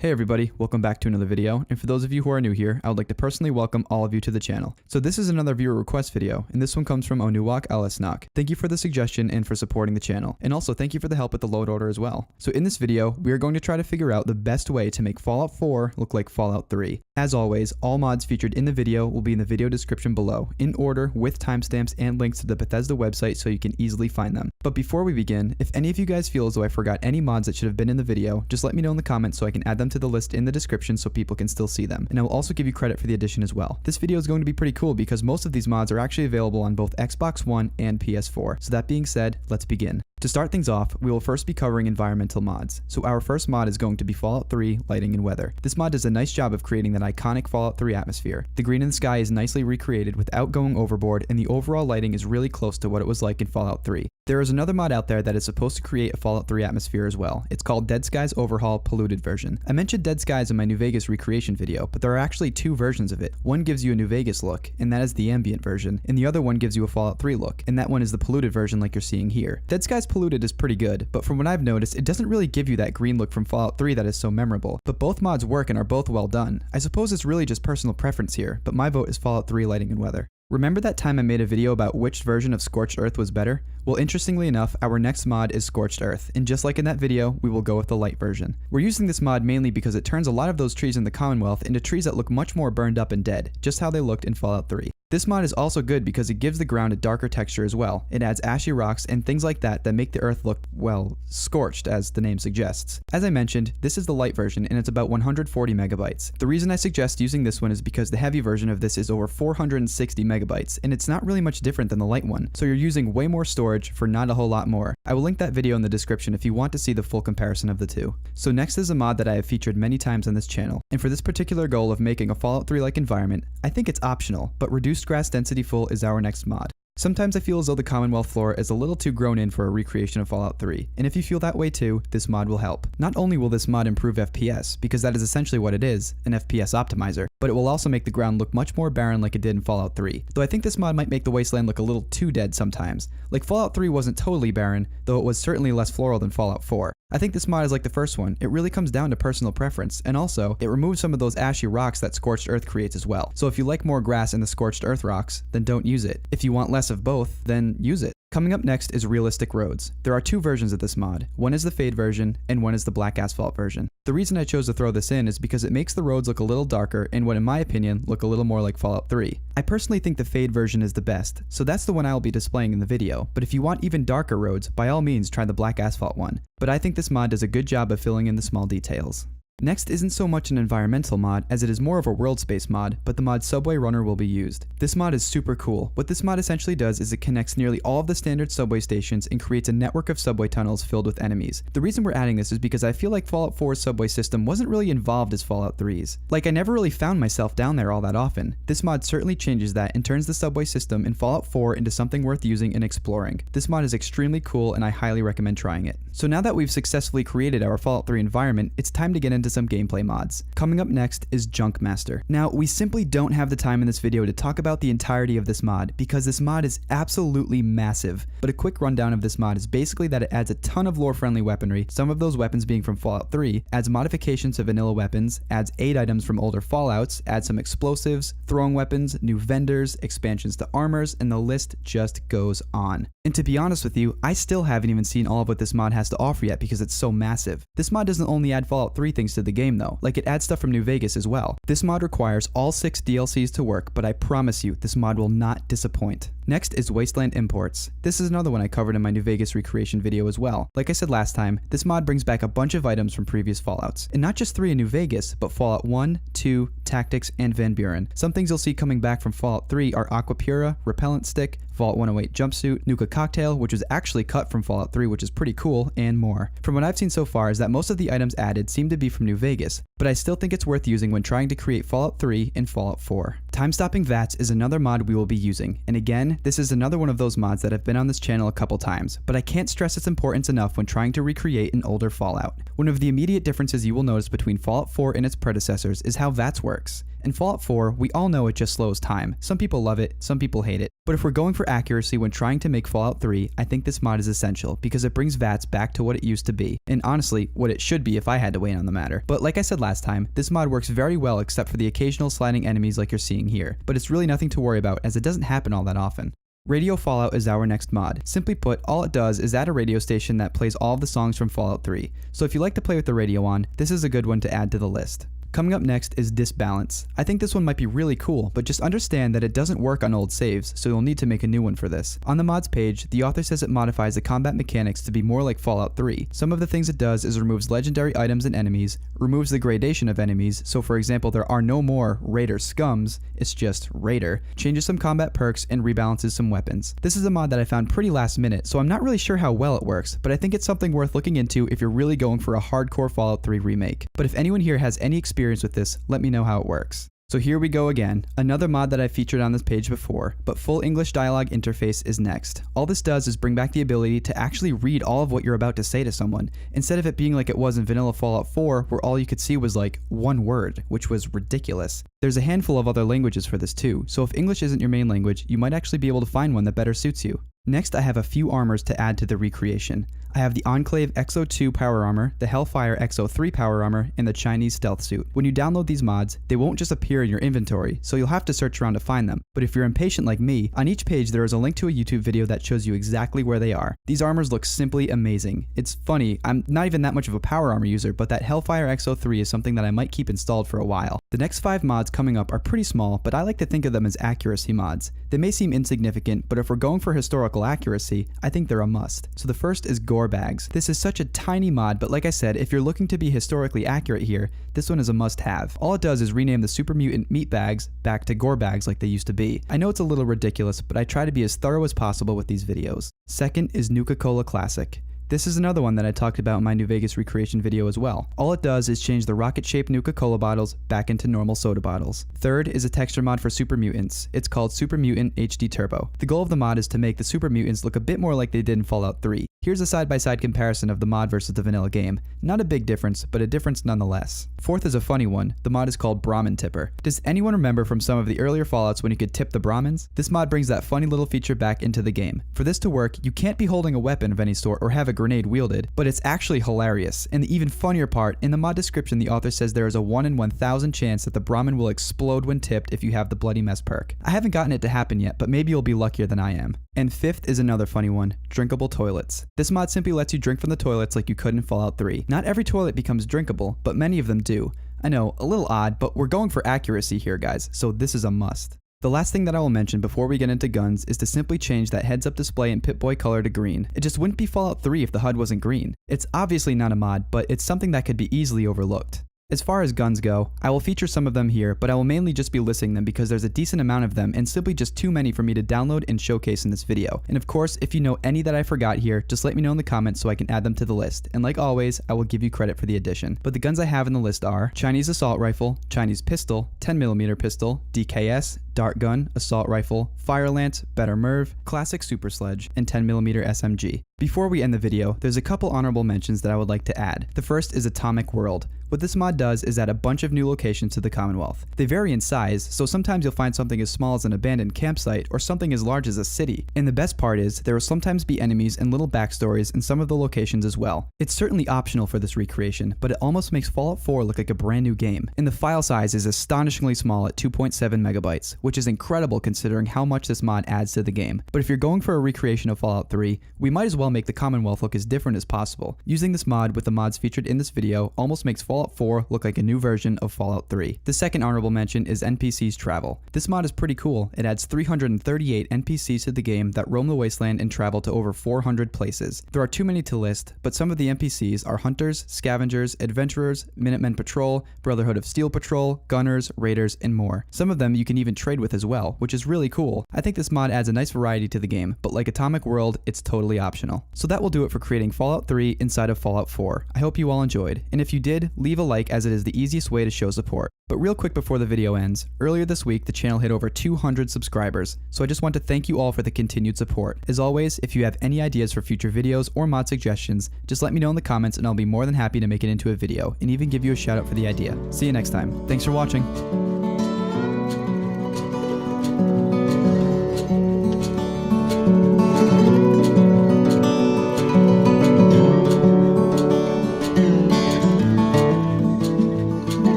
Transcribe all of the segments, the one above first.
Hey everybody, welcome back to another video, and for those of you who are new here, I would like to personally welcome all of you to the channel. So this is another viewer request video, and this one comes from Onuwak Ellisnock. Thank you for the suggestion and for supporting the channel, and also thank you for the help with the load order as well. So in this video, we are going to try to figure out the best way to make Fallout 4 look like Fallout 3. As always, all mods featured in the video will be in the video description below, in order with timestamps and links to the Bethesda website so you can easily find them. But before we begin, if any of you guys feel as though I forgot any mods that should have been in the video, just let me know in the comments so I can add them to the list in the description so people can still see them. And I will also give you credit for the addition as well. This video is going to be pretty cool because most of these mods are actually available on both Xbox One and PS4. So that being said, let's begin. To start things off, we will first be covering environmental mods. So our first mod is going to be Fallout 3 Lighting and Weather. This mod does a nice job of creating that iconic Fallout 3 atmosphere. The green in the sky is nicely recreated without going overboard, and the overall lighting is really close to what it was like in Fallout 3. There is another mod out there that is supposed to create a Fallout 3 atmosphere as well. It's called Dead Skies Overhaul Polluted version. I mentioned Dead Skies in my New Vegas recreation video, but there are actually two versions of it. One gives you a New Vegas look, and that is the ambient version, and the other one gives you a Fallout 3 look, and that one is the polluted version like you're seeing here. Dead Skies Polluted is pretty good, but from what I've noticed, it doesn't really give you that green look from Fallout 3 that is so memorable, but both mods work and are both well done. I suppose it's really just personal preference here, but my vote is Fallout 3 Lighting and Weather. Remember that time I made a video about which version of Scorched Earth was better? Well, interestingly enough, our next mod is Scorched Earth, and just like in that video, we will go with the light version. We're using this mod mainly because it turns a lot of those trees in the Commonwealth into trees that look much more burned up and dead, just how they looked in Fallout 3. This mod is also good because it gives the ground a darker texture as well. It adds ashy rocks and things like that that make the earth look, well, scorched as the name suggests. As I mentioned, this is the light version and it's about 140 megabytes. The reason I suggest using this one is because the heavy version of this is over 460 megabytes and it's not really much different than the light one, so you're using way more storage for not a whole lot more. I will link that video in the description if you want to see the full comparison of the two. So next is a mod that I have featured many times on this channel, and for this particular goal of making a Fallout 3-like environment, I think it's optional, but reduced grass density full is our next mod. Sometimes I feel as though the Commonwealth floor is a little too grown in for a recreation of Fallout 3, and if you feel that way too, this mod will help. Not only will this mod improve FPS, because that is essentially what it is, an FPS optimizer, but it will also make the ground look much more barren like it did in Fallout 3, though I think this mod might make the wasteland look a little too dead sometimes. Like Fallout 3 wasn't totally barren, though it was certainly less floral than Fallout 4. I think this mod is like the first one. It really comes down to personal preference, and also, it removes some of those ashy rocks that Scorched Earth creates as well. So if you like more grass in the Scorched Earth rocks, then don't use it. If you want less of both, then use it. Coming up next is Realistic Roads. There are two versions of this mod. One is the Fade version, and one is the Black Asphalt version. The reason I chose to throw this in is because it makes the roads look a little darker and what in my opinion look a little more like Fallout 3. I personally think the Fade version is the best, so that's the one I will be displaying in the video, but if you want even darker roads, by all means try the Black Asphalt one. But I think this mod does a good job of filling in the small details. Next isn't so much an environmental mod as it is more of a world space mod, but the mod Subway Runner will be used. This mod is super cool. What this mod essentially does is it connects nearly all of the standard subway stations and creates a network of subway tunnels filled with enemies. The reason we're adding this is because I feel like Fallout 4's subway system wasn't really involved as Fallout 3's. Like I never really found myself down there all that often. This mod certainly changes that and turns the subway system in Fallout 4 into something worth using and exploring. This mod is extremely cool and I highly recommend trying it. So now that we've successfully created our Fallout 3 environment, it's time to get into some gameplay mods. Coming up next is Junkmaster. Now, we simply don't have the time in this video to talk about the entirety of this mod because this mod is absolutely massive. But a quick rundown of this mod is basically that it adds a ton of lore-friendly weaponry, some of those weapons being from Fallout 3, adds modifications to vanilla weapons, adds aid items from older Fallouts, adds some explosives, throwing weapons, new vendors, expansions to armors, and the list just goes on. And to be honest with you, I still haven't even seen all of what this mod has to offer yet because it's so massive. This mod doesn't only add Fallout 3 things to the game though, like it adds stuff from New Vegas as well. This mod requires all 6 DLCs to work, but I promise you, this mod will not disappoint. Next is Wasteland Imports. This is another one I covered in my New Vegas recreation video as well. Like I said last time, this mod brings back a bunch of items from previous Fallouts, and not just 3 in New Vegas, but Fallout 1, 2, Tactics, and Van Buren. Some things you'll see coming back from Fallout 3 are Aqua Pura, Repellent Stick, Fallout 108 Jumpsuit, Nuka Cocktail, which was actually cut from Fallout 3, which is pretty cool, and more. From what I've seen so far is that most of the items added seem to be from New Vegas, but I still think it's worth using when trying to create Fallout 3 and Fallout 4. Timestopping VATS is another mod we will be using, and again, this is another one of those mods that have been on this channel a couple times, but I can't stress its importance enough when trying to recreate an older Fallout. One of the immediate differences you will notice between Fallout 4 and its predecessors is how VATS works. In Fallout 4, we all know it just slows time. Some people love it, some people hate it. But if we're going for accuracy when trying to make Fallout 3, I think this mod is essential because it brings VATS back to what it used to be, and honestly, what it should be if I had to weigh in on the matter. But like I said last time, this mod works very well except for the occasional sliding enemies like you're seeing here, but it's really nothing to worry about as it doesn't happen all that often. Radio Fallout is our next mod. Simply put, all it does is add a radio station that plays all of the songs from Fallout 3. So if you like to play with the radio on, this is a good one to add to the list. Coming up next is Disbalance. I think this one might be really cool, but just understand that it doesn't work on old saves, so you'll need to make a new one for this. On the mods page, the author says it modifies the combat mechanics to be more like Fallout 3. Some of the things it does is removes legendary items and enemies, removes the gradation of enemies, so for example there are no more Raider scums, it's just Raider, changes some combat perks, and rebalances some weapons. This is a mod that I found pretty last minute, so I'm not really sure how well it works, but I think it's something worth looking into if you're really going for a hardcore Fallout 3 remake. But if anyone here has any experience with this, let me know how it works. So here we go again, another mod that I featured on this page before, but full English dialogue interface is next. All this does is bring back the ability to actually read all of what you're about to say to someone, instead of it being like it was in vanilla Fallout 4 where all you could see was like one word, which was ridiculous. There's a handful of other languages for this too, so if English isn't your main language, you might actually be able to find one that better suits you. Next, I have a few armors to add to the recreation. I have the Enclave XO2 Power Armor, the Hellfire XO3 Power Armor, and the Chinese Stealth Suit. When you download these mods, they won't just appear in your inventory, so you'll have to search around to find them. But if you're impatient like me, on each page there is a link to a YouTube video that shows you exactly where they are. These armors look simply amazing. It's funny, I'm not even that much of a Power Armor user, but that Hellfire XO3 is something that I might keep installed for a while. The next 5 mods coming up are pretty small, but I like to think of them as accuracy mods. They may seem insignificant, but if we're going for historical accuracy, I think they're a must. So the first is Gore Bags. This is such a tiny mod, but like I said, if you're looking to be historically accurate here, this one is a must-have. All it does is rename the Super Mutant meat bags back to Gore Bags like they used to be. I know it's a little ridiculous, but I try to be as thorough as possible with these videos. Second is Nuka-Cola Classic. This is another one that I talked about in my New Vegas recreation video as well. All it does is change the rocket-shaped Nuka-Cola bottles back into normal soda bottles. Third is a texture mod for Super Mutants. It's called Super Mutant HD Turbo. The goal of the mod is to make the Super Mutants look a bit more like they did in Fallout 3. Here's a side-by-side comparison of the mod versus the vanilla game. Not a big difference, but a difference nonetheless. Fourth is a funny one. The mod is called Brahmin Tipper. Does anyone remember from some of the earlier Fallouts when you could tip the Brahmins? This mod brings that funny little feature back into the game. For this to work, you can't be holding a weapon of any sort or have a grenade wielded, but it's actually hilarious. And the even funnier part, in the mod description the author says there is a 1 in 1,000 chance that the Brahmin will explode when tipped if you have the Bloody Mess perk. I haven't gotten it to happen yet, but maybe you'll be luckier than I am. And fifth is another funny one, Drinkable Toilets. This mod simply lets you drink from the toilets like you could in Fallout 3. Not every toilet becomes drinkable, but many of them do. I know, a little odd, but we're going for accuracy here guys, so this is a must. The last thing that I will mention before we get into guns is to simply change that heads-up display and Pip Boy color to green. It just wouldn't be Fallout 3 if the HUD wasn't green. It's obviously not a mod, but it's something that could be easily overlooked. As far as guns go, I will feature some of them here, but I will mainly just be listing them because there's a decent amount of them and simply just too many for me to download and showcase in this video. And of course, if you know any that I forgot here, just let me know in the comments so I can add them to the list. And like always, I will give you credit for the addition. But the guns I have in the list are Chinese Assault Rifle, Chinese Pistol, 10mm Pistol, DKS, Dart Gun, Assault Rifle, Fire Lance, Better Merv, Classic Super Sledge, and 10mm SMG. Before we end the video, there's a couple honorable mentions that I would like to add. The first is Atomic World. What this mod does is add a bunch of new locations to the Commonwealth. They vary in size, so sometimes you'll find something as small as an abandoned campsite or something as large as a city. And the best part is, there will sometimes be enemies and little backstories in some of the locations as well. It's certainly optional for this recreation, but it almost makes Fallout 4 look like a brand new game. And the file size is astonishingly small at 2.7 megabytes, which is incredible considering how much this mod adds to the game. But if you're going for a recreation of Fallout 3, we might as well make the Commonwealth look as different as possible. Using this mod with the mods featured in this video almost makes Fallout 4 look like a new version of Fallout 3. The second honorable mention is NPCs Travel. This mod is pretty cool. It adds 338 NPCs to the game that roam the wasteland and travel to over 400 places. There are too many to list, but some of the NPCs are Hunters, Scavengers, Adventurers, Minutemen Patrol, Brotherhood of Steel Patrol, Gunners, Raiders, and more. Some of them you can even trade with as well, which is really cool. I think this mod adds a nice variety to the game, but like Atomic World, it's totally optional. So that will do it for creating Fallout 3 inside of Fallout 4. I hope you all enjoyed, and if you did, leave a like as it is the easiest way to show support. But real quick before the video ends, earlier this week the channel hit over 200 subscribers, so I just want to thank you all for the continued support. As always, if you have any ideas for future videos or mod suggestions, just let me know in the comments and I'll be more than happy to make it into a video, and even give you a shout out for the idea. See you next time. Thanks for watching.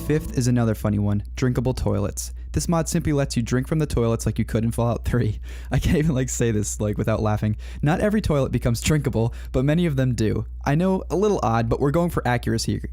Fifth is another funny one, Drinkable Toilets. This mod simply lets you drink from the toilets like you could in Fallout 3. I can't even say this without laughing. Not every toilet becomes drinkable, but many of them do. I know, a little odd, but we're going for accuracy here.